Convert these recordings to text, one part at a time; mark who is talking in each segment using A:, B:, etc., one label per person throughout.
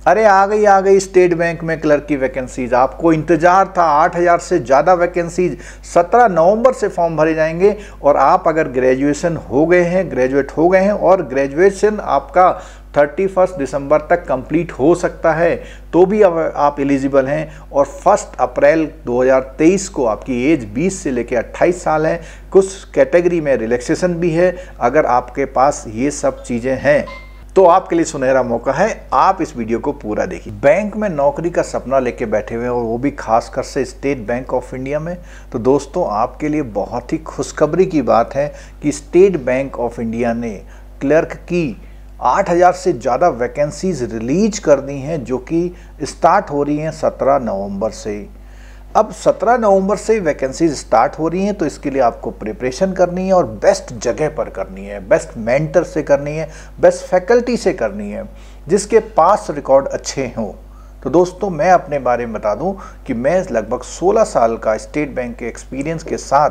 A: अरे आ गई state bank में क्लर्क की वैकेंसीज। आपको इंतजार था, 8000 से ज़्यादा वैकेंसीज 17 नवंबर से फॉर्म भरे जाएंगे। और आप अगर ग्रेजुएट हो गए हैं और ग्रेजुएशन आपका 31 दिसंबर तक कंप्लीट हो सकता है तो भी अब आप एलिजिबल हैं। और 1 अप्रैल 2023 को आपकी एज 20 से लेकर 28 साल है। कुछ कैटेगरी में रिलैक्सेशन भी है। अगर आपके पास ये सब चीज़ें हैं तो आपके लिए सुनहरा मौका है, आप इस वीडियो को पूरा देखिए। बैंक में नौकरी का सपना लेके बैठे हुए हैं और वो भी खासकर से स्टेट बैंक ऑफ इंडिया में, तो दोस्तों आपके लिए बहुत ही खुशखबरी की बात है कि स्टेट बैंक ऑफ इंडिया ने क्लर्क की 8000 से ज़्यादा वैकेंसीज रिलीज कर दी हैं, जो कि स्टार्ट हो रही हैं 17 नवंबर से। अब 17 नवंबर से वैकेंसीज स्टार्ट हो रही हैं, तो इसके लिए आपको प्रिपरेशन करनी है और बेस्ट जगह पर करनी है, बेस्ट मेंटर से करनी है, बेस्ट फैकल्टी से करनी है जिसके पास रिकॉर्ड अच्छे हों। तो दोस्तों मैं अपने बारे में बता दूं कि मैं लगभग 16 साल का स्टेट बैंक के एक्सपीरियंस के साथ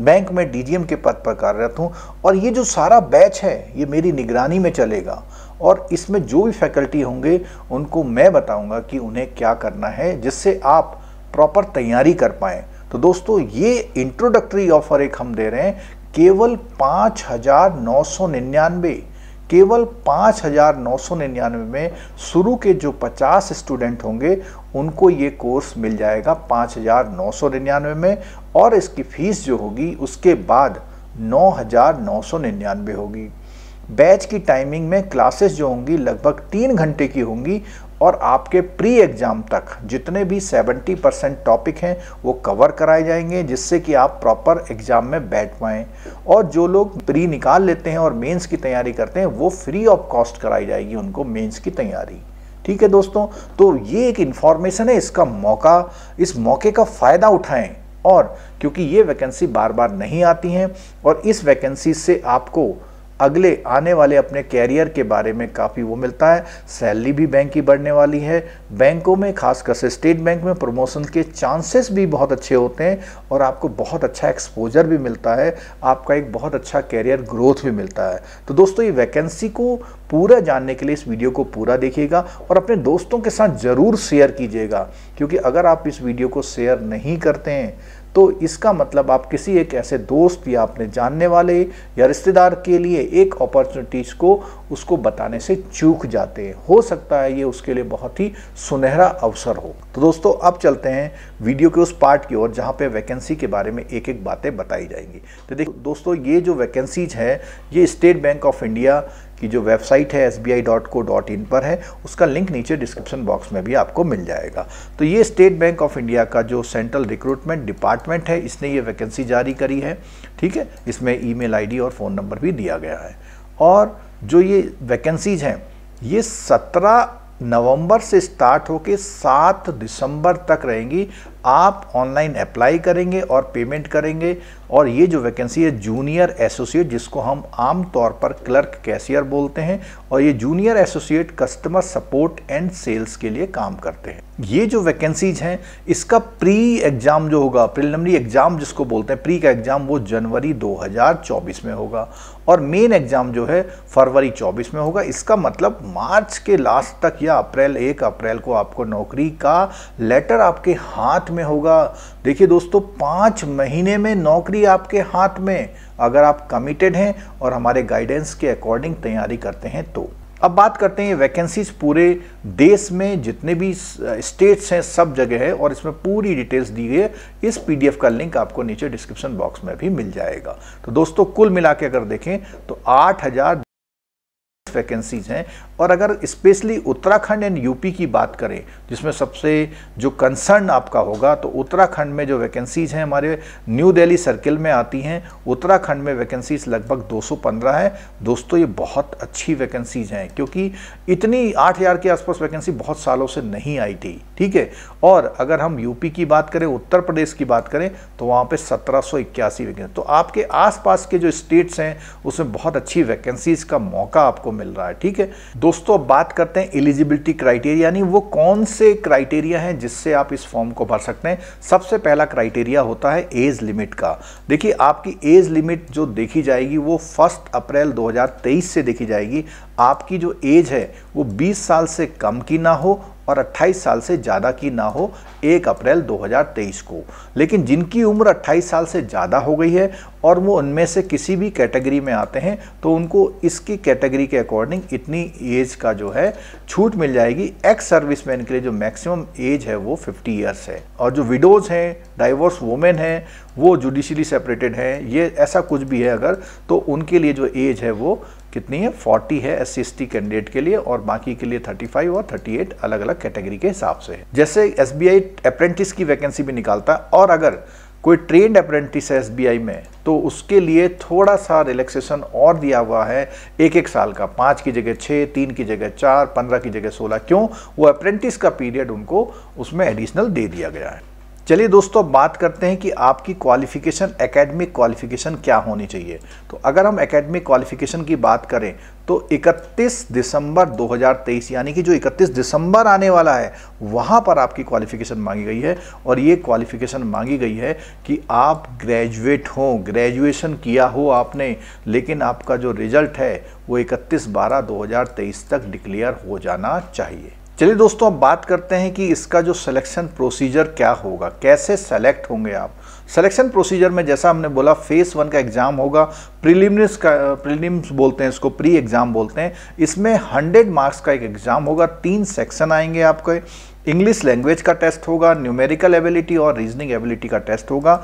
A: बैंक में डीजीएम के पद पर कार्यरत हूँ। और ये जो सारा बैच है ये मेरी निगरानी में चलेगा और इसमें जो भी फैकल्टी होंगे उनको मैं बताऊँगा कि उन्हें क्या करना है जिससे आप प्रॉपर तैयारी कर पाएँ। तो दोस्तों ये इंट्रोडक्टरी ऑफर एक हम दे रहे हैं, केवल 5,999 में शुरू के जो 50 स्टूडेंट होंगे उनको ये कोर्स मिल जाएगा 5,999 में। और इसकी फीस जो होगी उसके बाद 9,999 होगी। बैच की टाइमिंग में क्लासेस जो होंगी लगभग 3 घंटे की होंगी और आपके प्री एग्ज़ाम तक जितने भी 70% टॉपिक हैं वो कवर कराए जाएंगे जिससे कि आप प्रॉपर एग्ज़ाम में बैठ पाएँ। और जो लोग प्री निकाल लेते हैं और मेंस की तैयारी करते हैं वो फ्री ऑफ कॉस्ट कराई जाएगी उनको मेंस की तैयारी। ठीक है दोस्तों, तो ये एक इन्फॉर्मेशन है, इस मौके का फ़ायदा उठाएँ। और क्योंकि ये वैकेंसी बार बार नहीं आती हैं और इस वैकेंसी से आपको अगले आने वाले अपने कैरियर के बारे में काफ़ी वो मिलता है। सैलरी भी बैंक की बढ़ने वाली है। बैंकों में खासकर से स्टेट बैंक में प्रमोशन के चांसेस भी बहुत अच्छे होते हैं और आपको बहुत अच्छा एक्सपोजर भी मिलता है, आपका एक बहुत अच्छा कैरियर ग्रोथ भी मिलता है। तो दोस्तों ये वैकेंसी को पूरा जानने के लिए इस वीडियो को पूरा देखिएगा और अपने दोस्तों के साथ ज़रूर शेयर कीजिएगा, क्योंकि अगर आप इस वीडियो को शेयर नहीं करते हैं तो इसका मतलब आप किसी एक ऐसे दोस्त या अपने जानने वाले या रिश्तेदार के लिए एक अपॉर्चुनिटीज को उसको बताने से चूक जाते हैं। हो सकता है ये उसके लिए बहुत ही सुनहरा अवसर हो। तो दोस्तों अब चलते हैं वीडियो के उस पार्ट की ओर जहाँ पे वैकेंसी के बारे में एक एक बातें बताई जाएंगी। तो देखो दोस्तों ये जो वैकेंसीज है ये स्टेट बैंक ऑफ इंडिया की जो वेबसाइट है sbi.co.in पर है, उसका लिंक नीचे डिस्क्रिप्शन बॉक्स में भी आपको मिल जाएगा। तो ये स्टेट बैंक ऑफ इंडिया का जो सेंट्रल रिक्रूटमेंट डिपार्टमेंट है इसने ये वैकेंसी जारी करी है। ठीक है, इसमें ईमेल आईडी और फ़ोन नंबर भी दिया गया है। और जो ये वैकेंसीज हैं ये 17 नवंबर से स्टार्ट होके 7 दिसंबर तक रहेंगी। आप ऑनलाइन अप्लाई करेंगे और पेमेंट करेंगे। और ये जो वैकेंसी है जूनियर एसोसिएट, जिसको हम आम तौर पर क्लर्क कैशियर बोलते हैं, और ये junior associate customer support and sales के लिए काम करते हैं। ये जो वैकेंसीज हैं इसका प्री एग्ज़ाम जो होगा, प्रिलिमिनरी एग्ज़ाम जिसको बोलते हैं, प्री का एग्ज़ाम वो जनवरी 2024 में होगा और मेन एग्ज़ाम जो है फरवरी 24 में होगा। इसका मतलब मार्च के लास्ट तक या 1 अप्रैल को आपको नौकरी का लेटर आपके हाथ में होगा। देखिए दोस्तों 5 महीने में नौकरी आपके हाथ में, अगर आप कमिटेड हैं और हमारे गाइडेंस के अकॉर्डिंग तैयारी करते हैं तो। अब बात करते हैं वैकेंसीज पूरे देश में जितने भी स्टेट्स हैं सब जगह है और इसमें पूरी डिटेल्स दी गई है। इस पीडीएफ का लिंक आपको नीचे डिस्क्रिप्शन बॉक्स में भी मिल जाएगा। तो दोस्तों कुल मिला के अगर देखें तो 8000 वैकेंसीज हैं। और अगर स्पेशली उत्तराखंड एंड यूपी की बात करें जिसमें सबसे जो कंसर्न आपका होगा, तो उत्तराखंड में जो वैकेंसीज हैं हमारे न्यू दिल्ली सर्किल में आती हैं। उत्तराखंड में वैकेंसीज लगभग 215 है। दोस्तों ये बहुत अच्छी वैकेंसीज हैं क्योंकि इतनी 8000 के आसपास वैकेंसी बहुत सालों से नहीं आई थी। ठीक है, और अगर हम यूपी की बात करें, उत्तर प्रदेश की बात करें, तो वहाँ पे 1781 वैकेंसी। तो आपके आसपास के जो स्टेट्स हैं उसमें बहुत अच्छी वैकेंसीज का मौका आपको मिल रहा है। ठीक है दोस्तों, अब बात करते हैं एलिजिबिलिटी क्राइटेरिया, यानी वो कौन से क्राइटेरिया हैं जिससे आप इस फॉर्म को भर सकते हैं। सबसे पहला क्राइटेरिया होता है एज लिमिट का। देखिए आपकी एज लिमिट जो देखी जाएगी वो 1 अप्रैल 2023 से देखी जाएगी। आपकी जो एज है वो 20 साल से कम की ना हो और 28 साल से ज़्यादा की ना हो 1 अप्रैल 2023 को। लेकिन जिनकी उम्र 28 साल से ज़्यादा हो गई है और वो उनमें से किसी भी कैटेगरी में आते हैं तो उनको इसकी कैटेगरी के अकॉर्डिंग इतनी एज का जो है छूट मिल जाएगी। एक्स सर्विसमैन के लिए जो मैक्सिमम एज है वो 50 ईयर्स है, और जो विडोज़ हैं, डाइवोर्स वुमेन हैं, वो जुडिशली सेपरेटेड हैं, ये ऐसा कुछ भी है अगर, तो उनके लिए जो एज है वो कितनी है, 40 है SC/ST कैंडिडेट के लिए, और बाकी के लिए 35 और 38 अलग अलग कैटेगरी के हिसाब से है। जैसे SBI अप्रेंटिस की वैकेंसी भी निकालता है, और अगर कोई ट्रेंड अप्रेंटिस है SBI में तो उसके लिए थोड़ा सा रिलैक्सेशन और दिया हुआ है, 1 साल का, 5 की जगह 6, 3 की जगह 4, 15 की जगह 16। क्यों? वो अप्रेंटिस का पीरियड उनको उसमें एडिशनल दे दिया गया है। चलिए दोस्तों, बात करते हैं कि आपकी क्वालिफिकेशन, एकेडमिक क्वालिफिकेशन क्या होनी चाहिए। तो अगर हम एकेडमिक क्वालिफिकेशन की बात करें तो 31 दिसंबर 2023 यानी कि जो 31 दिसंबर आने वाला है वहाँ पर आपकी क्वालिफिकेशन मांगी गई है, और ये क्वालिफिकेशन मांगी गई है कि आप ग्रेजुएट हो, ग्रेजुएशन किया हो आपने, लेकिन आपका जो रिजल्ट है वो 31/12/2023 तक डिक्लेयर हो जाना चाहिए। चलिए दोस्तों, अब बात करते हैं कि इसका जो सिलेक्शन प्रोसीजर क्या होगा, कैसे सेलेक्ट होंगे आप। सिलेक्शन प्रोसीजर में जैसा हमने बोला, फेज 1 का एग्जाम होगा, प्रीलिम्स बोलते हैं इसको, प्री एग्जाम बोलते हैं। इसमें 100 मार्क्स का एक एग्जाम होगा, 3 सेक्शन आएंगे आपके। इंग्लिश लैंग्वेज का टेस्ट होगा, न्यूमेरिकल एबिलिटी और रीजनिंग एबिलिटी का टेस्ट होगा।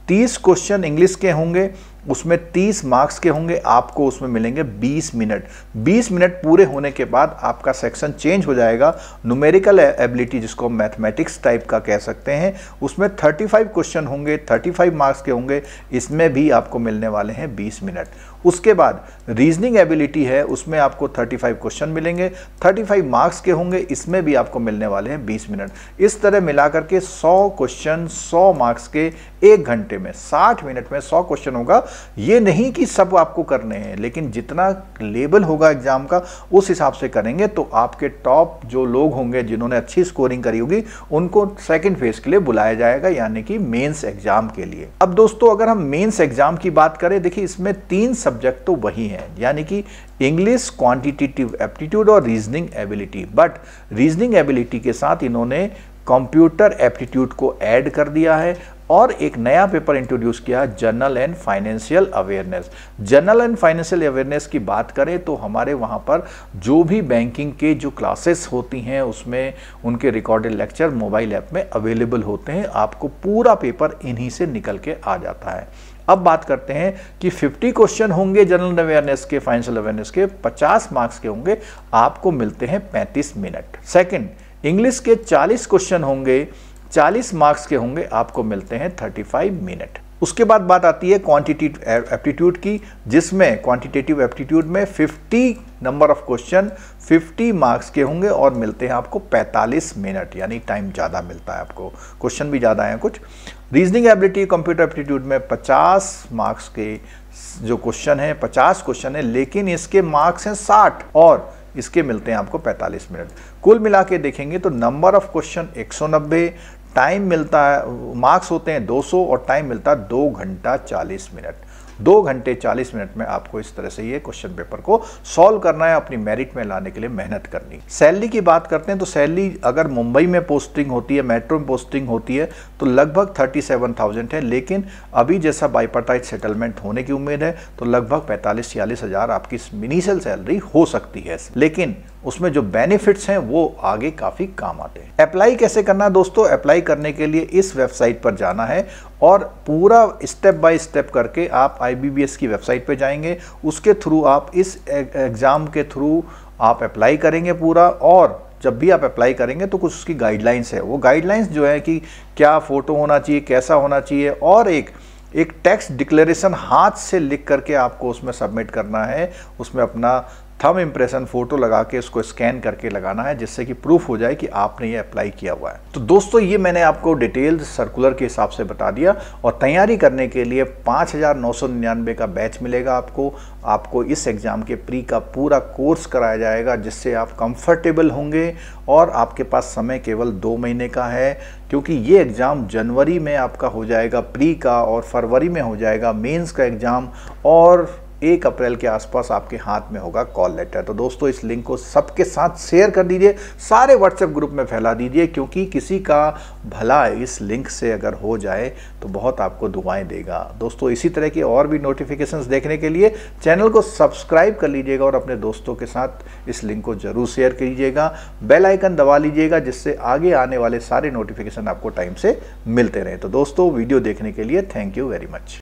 A: 30 क्वेश्चन इंग्लिश के होंगे, उसमें 30 मार्क्स के होंगे, आपको उसमें मिलेंगे 20 मिनट। 20 मिनट पूरे होने के बाद आपका सेक्शन चेंज हो जाएगा न्यूमेरिकल एबिलिटी, जिसको मैथमेटिक्स टाइप का कह सकते हैं। उसमें 35 क्वेश्चन होंगे, 35 मार्क्स के होंगे, इसमें भी आपको मिलने वाले हैं 20 मिनट। उसके बाद रीजनिंग एबिलिटी है, उसमें आपको 35 क्वेश्चन मिलेंगे, 35 मार्क्स के होंगे, इसमें भी आपको मिलने वाले हैं 20 मिनट। इस तरह मिलाकर के 100 क्वेश्चन 100 मार्क्स के 1 घंटे में, 60 मिनट में 100 क्वेश्चन होगा। ये नहीं कि सब आपको करने हैं, लेकिन जितना लेवल होगा एग्जाम का उस हिसाब से करेंगे, तो आपके टॉप जो लोग होंगे जिन्होंने अच्छी स्कोरिंग करी होगी उनको सेकंड फेज के लिए बुलाया जाएगा, यानी कि मेंस एग्जाम के लिए। अब दोस्तों, अगर हम मेंस एग्जाम की बात करें, देखिए इसमें 3 सब्जेक्ट तो वही हैं, यानी कि इंग्लिश, क्वांटिटेटिव एप्टीट्यूड और reasoning ability. But reasoning ability के साथ इन्होंने कंप्यूटर एप्टीट्यूड को ऐड कर दिया है और एक नया पेपर इंट्रोड्यूस किया, general and financial awareness. General and financial awareness की बात करें तो हमारे वहाँ पर जो भी बैंकिंग के जो क्लासेस होती हैं उसमें उनके रिकॉर्डेड लेक्चर मोबाइल ऐप में अवेलेबल होते हैं। आपको पूरा पेपर इन्हीं से निकल के आ जाता है। अब बात करते हैं कि 50 क्वेश्चन होंगे जनरल अवेयरनेस के, फाइनेंशियल अवेयरनेस के, 50 मार्क्स के होंगे, आपको मिलते हैं 35 मिनट। सेकंड, इंग्लिश के 40 क्वेश्चन होंगे, 40 मार्क्स के होंगे, आपको मिलते हैं 35 मिनट। उसके बाद बात आती है क्वांटिटेटिव एप्टीट्यूड की, जिसमें क्वांटिटेटिव एप्टीट्यूड में 50 नंबर ऑफ क्वेश्चन 50 मार्क्स के होंगे और मिलते हैं आपको 45 मिनट, यानी टाइम ज़्यादा मिलता है आपको, क्वेश्चन भी ज़्यादा हैं कुछ। रीजनिंग एबिलिटी कंप्यूटर एप्टीट्यूड में 50 मार्क्स के जो क्वेश्चन है, 50 क्वेश्चन है, लेकिन इसके मार्क्स हैं 60 और इसके मिलते हैं आपको 45 मिनट। कुल मिला के देखेंगे तो नंबर ऑफ क्वेश्चन 190, टाइम मिलता है, मार्क्स होते हैं 200 और टाइम मिलता है 2 घंटा 40 मिनट। 2 घंटे 40 मिनट में आपको इस तरह से ये क्वेश्चन पेपर को सॉल्व करना है, अपनी मेरिट में लाने के लिए मेहनत करनी। सैलरी की बात करते हैं तो सैलरी अगर मुंबई में पोस्टिंग होती है, मेट्रो में पोस्टिंग होती है तो लगभग 37,000 है, लेकिन अभी जैसा बाइपार्टाइट सेटलमेंट होने की उम्मीद है तो लगभग 45-46 हज़ार आपकी इनिशियल सैलरी हो सकती है, लेकिन उसमें जो बेनिफिट्स हैं वो आगे काफ़ी काम आते हैं। अप्लाई कैसे करना है दोस्तों? अप्लाई करने के लिए इस वेबसाइट पर जाना है और पूरा स्टेप बाय स्टेप करके आप IBBS की वेबसाइट पे जाएंगे, उसके थ्रू आप इस एग्ज़ाम के थ्रू आप अप्लाई करेंगे पूरा। और जब भी आप अप्लाई करेंगे तो कुछ उसकी गाइडलाइंस है, वो गाइडलाइंस जो है कि क्या फ़ोटो होना चाहिए, कैसा होना चाहिए, और एक टेक्स्ट डिक्लेरेशन हाथ से लिख करके आपको उसमें सबमिट करना है। उसमें अपना थंब इम्प्रेशन फोटो लगा के उसको स्कैन करके लगाना है, जिससे कि प्रूफ हो जाए कि आपने ये अप्लाई किया हुआ है। तो दोस्तों, ये मैंने आपको डिटेल सर्कुलर के हिसाब से बता दिया। और तैयारी करने के लिए 5,999 का बैच मिलेगा आपको इस एग्ज़ाम के प्री का पूरा कोर्स कराया जाएगा, जिससे आप कंफर्टेबल होंगे। और आपके पास समय केवल 2 महीने का है, क्योंकि ये एग्ज़ाम जनवरी में आपका हो जाएगा प्री का, और फरवरी में हो जाएगा मेंस का एग्ज़ाम, और 1 अप्रैल के आसपास आपके हाथ में होगा कॉल लेटर। तो दोस्तों इस लिंक को सबके साथ शेयर कर दीजिए, सारे व्हाट्सएप ग्रुप में फैला दीजिए, क्योंकि किसी का भला इस लिंक से अगर हो जाए तो बहुत आपको दुआएं देगा। दोस्तों इसी तरह की और भी नोटिफिकेशंस देखने के लिए चैनल को सब्सक्राइब कर लीजिएगा और अपने दोस्तों के साथ इस लिंक को जरूर शेयर कीजिएगा। बेल आइकन दबा लीजिएगा जिससे आगे आने वाले सारे नोटिफिकेशन आपको टाइम से मिलते रहे। तो दोस्तों वीडियो देखने के लिए थैंक यू वेरी मच।